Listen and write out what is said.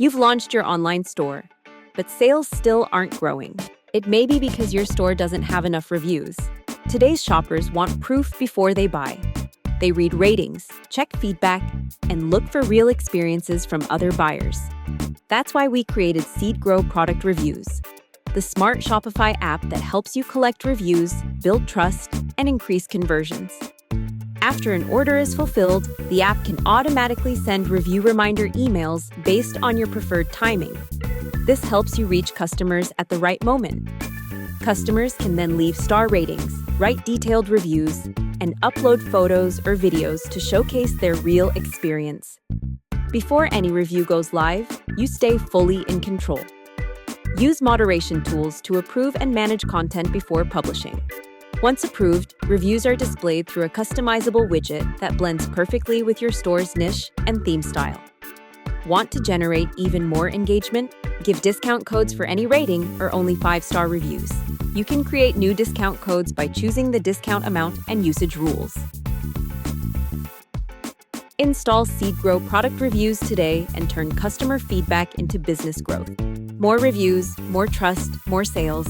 You've launched your online store, but sales still aren't growing. It may be because your store doesn't have enough reviews. Today's shoppers want proof before they buy. They read ratings, check feedback, and look for real experiences from other buyers. That's why we created SeedGrow Product Reviews, the smart Shopify app that helps you collect reviews, build trust, and increase conversions. After an order is fulfilled, the app can automatically send review reminder emails based on your preferred timing. This helps you reach customers at the right moment. Customers can then leave star ratings, write detailed reviews, and upload photos or videos to showcase their real experience. Before any review goes live, you stay fully in control. Use moderation tools to approve and manage content before publishing. Once approved, reviews are displayed through a customizable widget that blends perfectly with your store's niche and theme style. Want to generate even more engagement? Give discount codes for any rating or only 5-star reviews. You can create new discount codes by choosing the discount amount and usage rules. Install SeedGrow Product Reviews today and turn customer feedback into business growth. More reviews, more trust, more sales.